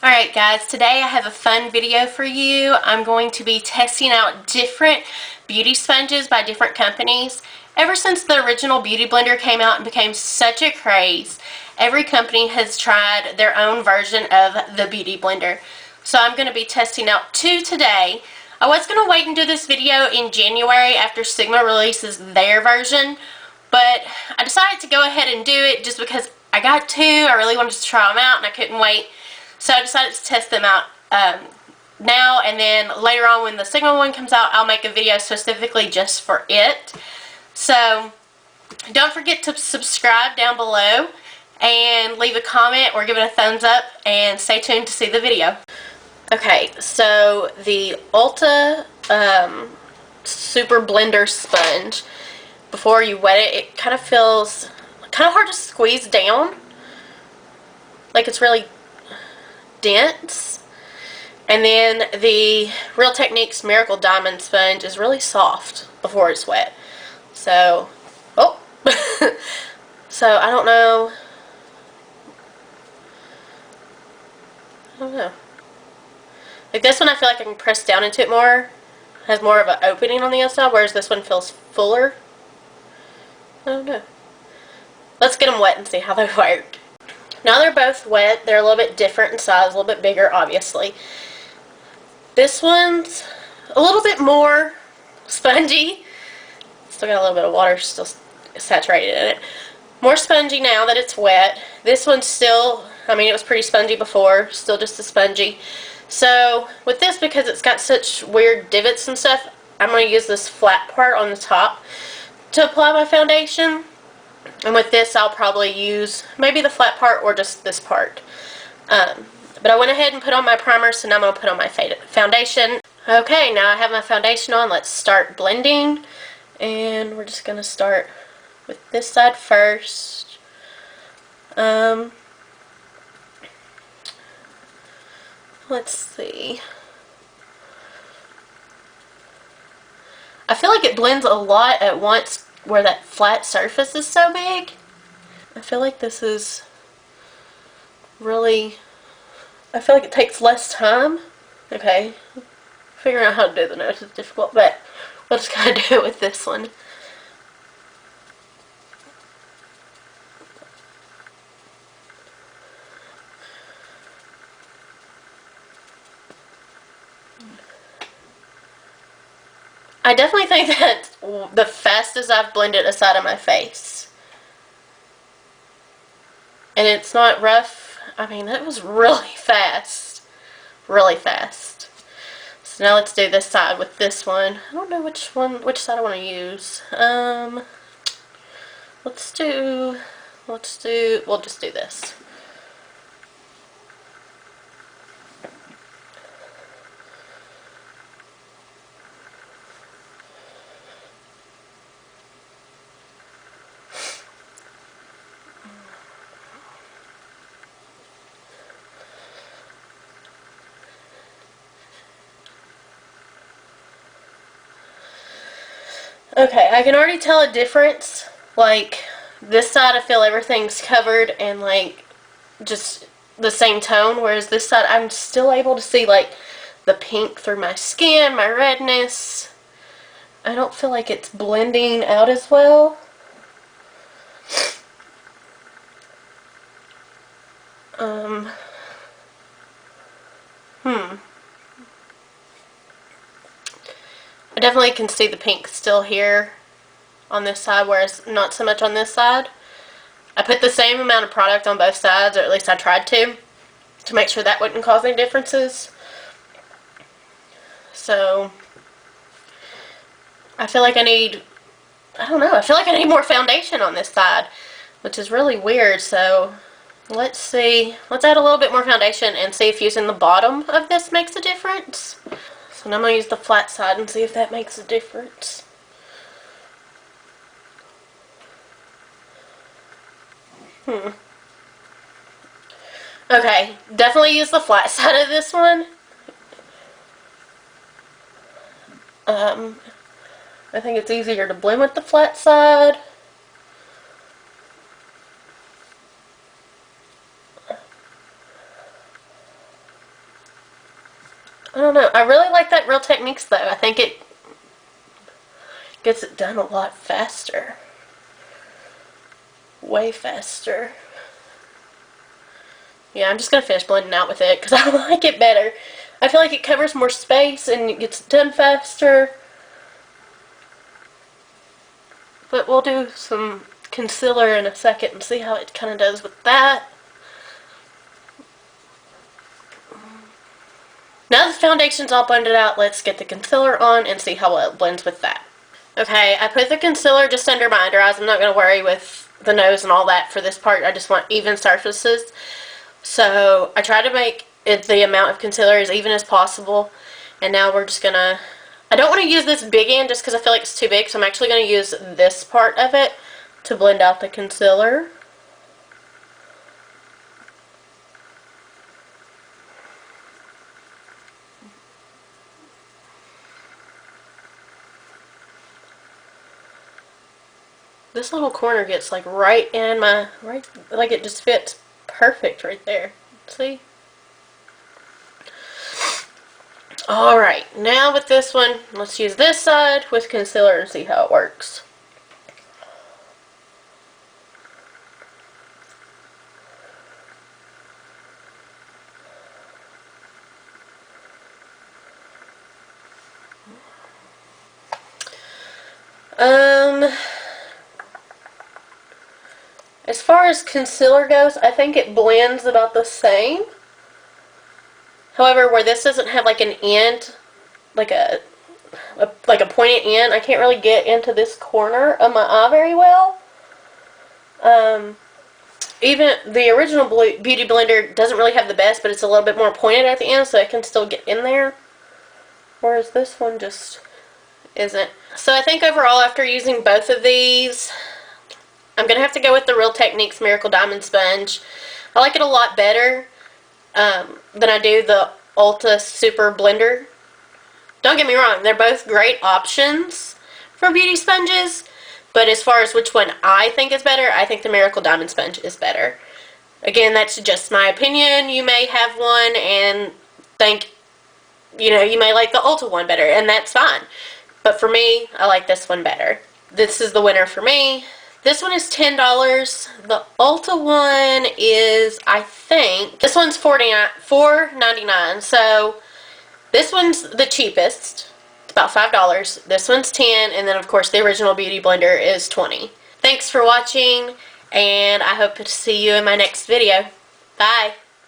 Alright guys, today I have a fun video for you. I'm going to be testing out different beauty sponges by different companies. Ever since the original Beauty Blender came out and became such a craze, every company has tried their own version of the Beauty Blender. So I'm going to be testing out two today. I was going to wait and do this video in January after Sigma releases their version, but I decided to go ahead and do it just because I got two. I really wanted to try them out and I couldn't wait. So I decided to test them out now, and then later on when the Sigma one comes out, I'll make a video specifically just for it. So don't forget to subscribe down below and leave a comment or give it a thumbs up, and stay tuned to see the video. Okay, so the Ulta Super Blender Sponge, before you wet it, it kind of feels kind of hard to squeeze down. Like it's really dense. And then the Real Techniques Miracle Diamond Sponge is really soft before it's wet. So, oh, so I don't know. Like this one, I feel like I can press down into it more. It has more of an opening on the outside, whereas this one feels fuller. I don't know. Let's get them wet and see how they work. Now they're both wet. They're a little bit different in size, a little bit bigger, obviously. This one's a little bit more spongy. Still got a little bit of water still saturated in it. More spongy now that it's wet. This one's still, I mean, it was pretty spongy before, still just as spongy. So with this, because it's got such weird divots and stuff, I'm going to use this flat part on the top to apply my foundation. And with this, I'll probably use maybe the flat part or just this part. But I went ahead and put on my primer, so now I'm going to put on my foundation. Okay, now I have my foundation on. Let's start blending. And we're just going to start with this side first. Let's see. I feel like it blends a lot at once where that flat surface is so big. I feel like this is really, I feel like it takes less time. Okay, figuring out how to do the nose is difficult, but we'll just kind of do it with this one. I definitely think that the fastest I've blended a side of my face. And it's not rough. I mean, that was really fast. Really fast. So now let's do this side with this one. I don't know which side I want to use. We'll just do this. Okay, I can already tell a difference. Like, this side I feel everything's covered and like just the same tone, whereas this side I'm still able to see like the pink through my skin, my redness. I don't feel like it's blending out as well. I definitely can see the pink still here on this side, whereas not so much on this side. I put the same amount of product on both sides, or at least I tried to make sure that wouldn't cause any differences. So I feel like I need, I don't know, I feel like I need more foundation on this side, which is really weird. So let's see, let's add a little bit more foundation and see if using the bottom of this makes a difference. So now I'm going to use the flat side and see if that makes a difference. Okay, definitely use the flat side of this one. I think it's easier to blend with the flat side. I don't know. I really like that Real Techniques though. I think it gets it done a lot faster. Way faster. Yeah, I'm just going to finish blending out with it because I like it better. I feel like it covers more space and it gets done faster. But we'll do some concealer in a second and see how it kind of does with that. Now the foundation's all blended out, let's get the concealer on and see how well it blends with that. Okay, I put the concealer just under my under eyes. I'm not going to worry with the nose and all that for this part. I just want even surfaces. So I try to make it the amount of concealer as even as possible. And now we're just going to... I don't want to use this big end just because I feel like it's too big. So I'm actually going to use this part of it to blend out the concealer. This little corner gets like right in my, like it just fits perfect right there. See? Alright, now with this one, let's use this side with concealer and see how it works. As far as concealer goes, I think it blends about the same. However, where this doesn't have like an end, like a pointed end, I can't really get into this corner of my eye very well. Even the original Beauty Blender doesn't really have the best, but it's a little bit more pointed at the end, so it can still get in there. Whereas this one just isn't. So I think overall, after using both of these, I'm going to have to go with the Real Techniques Miracle Diamond Sponge. I like it a lot better than I do the Ulta Super Blender. Don't get me wrong, they're both great options for beauty sponges, but as far as which one I think is better, I think the Miracle Diamond Sponge is better. Again, that's just my opinion. You may have one and think, you know, you may like the Ulta one better, and that's fine. But for me, I like this one better. This is the winner for me. This one is $10. The Ulta one is, I think, this one's $4.99. So this one's the cheapest. It's about $5. This one's $10, and then of course the original Beauty Blender is $20. Thanks for watching, and I hope to see you in my next video. Bye.